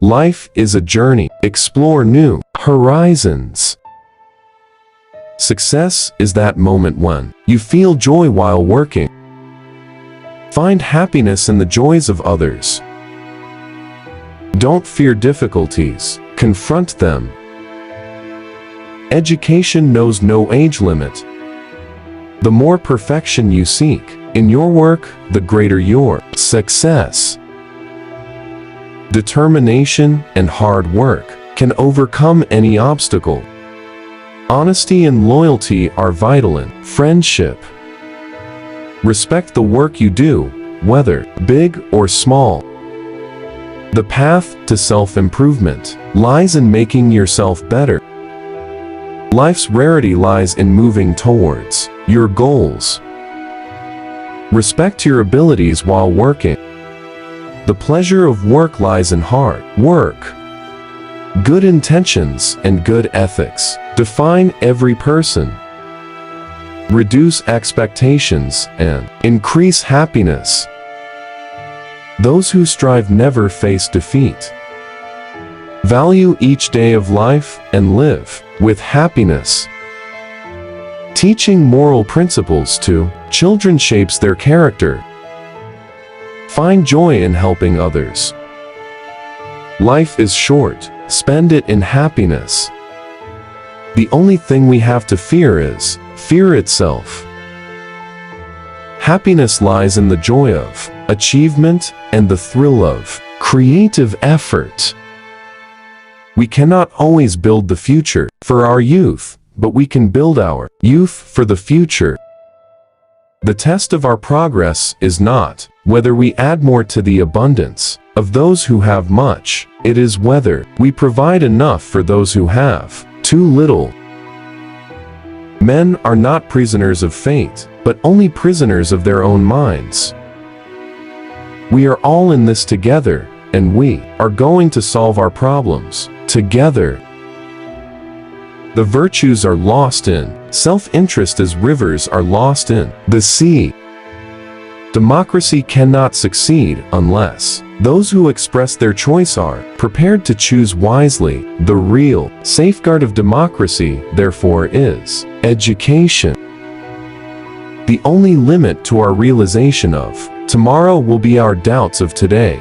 Life is a journey. Explore new horizons. Success is that moment when you feel joy while working. Find happiness in the joys of others. Don't fear difficulties, confront them. Education knows no age limit. The more perfection you seek in your work, the greater your success. Determination and hard work can overcome any obstacle. Honesty and loyalty are vital in friendship. Respect the work you do, whether big or small. The path to self-improvement lies in making yourself better. Life's rarity lies in moving towards your goals. Respect your abilities while working. The pleasure of work lies in hard work. Good intentions and good ethics define every person. Reduce expectations and increase happiness. Those who strive never face defeat. Value each day of life and live with happiness. Teaching moral principles to children shapes their character. Find joy in helping others. Life is short, spend it in happiness. The only thing we have to fear is fear itself. Happiness lies in the joy of achievement and the thrill of creative effort. We cannot always build the future for our youth, but we can build our youth for the future. The test of our progress is not whether we add more to the abundance of those who have much, it is whether we provide enough for those who have too little. Men are not prisoners of fate, but only prisoners of their own minds. We are all in this together, and we are going to solve our problems together. The virtues are lost in self-interest as rivers are lost in the sea. Democracy cannot succeed unless those who express their choice are prepared to choose wisely. The real safeguard of democracy, therefore, is education. The only limit to our realization of tomorrow will be our doubts of today.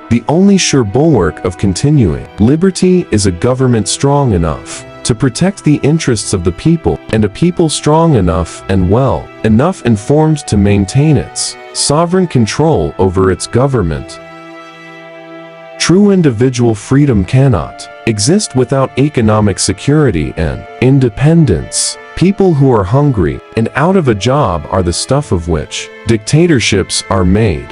The only sure bulwark of continuing liberty is a government strong enough to protect the interests of the people, and a people strong enough and well enough informed to maintain its sovereign control over its government. True individual freedom cannot exist without economic security and independence. People who are hungry and out of a job are the stuff of which dictatorships are made.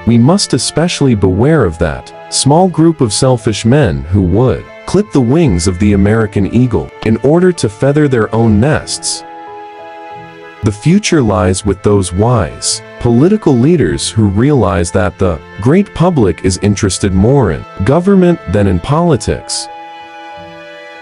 We must especially beware of that small group of selfish men who would clip the wings of the American eagle in order to feather their own nests. The future lies with those wise political leaders who realize that the great public is interested more in government than in politics.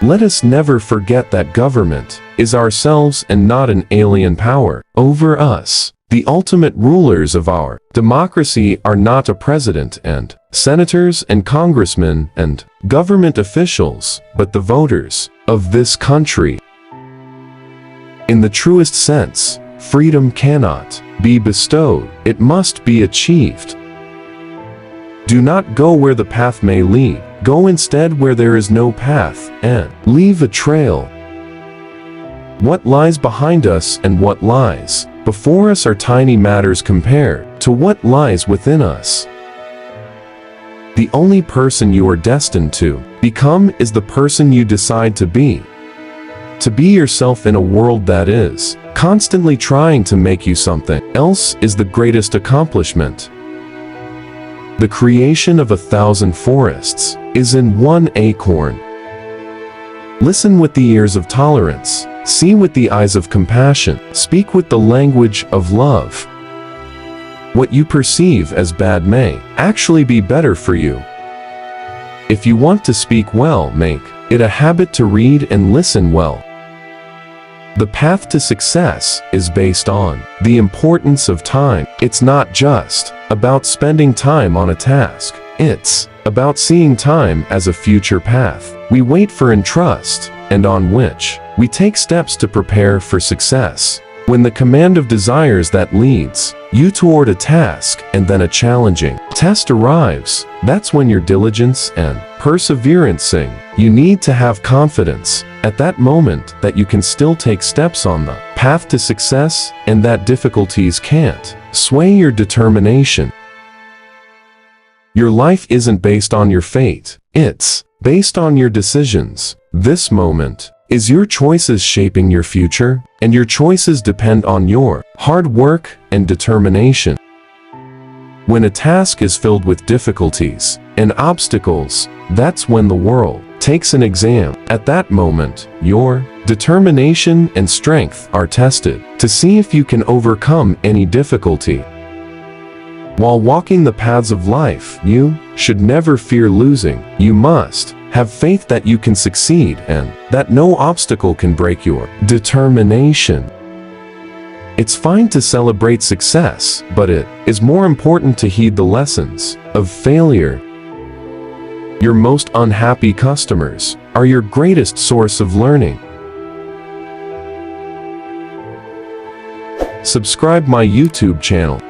Let us never forget that government is ourselves and not an alien power over us. The ultimate rulers of our democracy are not a president and senators and congressmen and government officials, but the voters of this country. In the truest sense, freedom cannot be bestowed, it must be achieved. Do not go where the path may lead, go instead where there is no path, and leave a trail. What lies behind us and what lies before us are tiny matters compared to what lies within us. The only person you are destined to become is the person you decide to be. To be yourself in a world that is constantly trying to make you something else is the greatest accomplishment. The creation of 1,000 forests is in one acorn. Listen with the ears of tolerance. See with the eyes of compassion, speak with the language of love. What you perceive as bad may actually be better for you. If you want to speak well, make it a habit to read and listen well. The path to success is based on the importance of time. It's not just about spending time on a task. It's about seeing time as a future path we wait for and trust, and on which we take steps to prepare for success. When the command of desires that leads you toward a task and then a challenging test arrives, that's when your diligence and perseverance sing. You need to have confidence at that moment that you can still take steps on the path to success and that difficulties can't sway your determination. Your life isn't based on your fate, it's based on your decisions. This moment is your choices shaping your future, and your choices depend on your hard work and determination. When a task is filled with difficulties and obstacles, that's when the world takes an exam. At that moment, your determination and strength are tested to see if you can overcome any difficulty. While walking the paths of life, you should never fear losing. You must have faith that you can succeed and that no obstacle can break your determination. It's fine to celebrate success, but it is more important to heed the lessons of failure. Your most unhappy customers are your greatest source of learning. Subscribe my YouTube channel.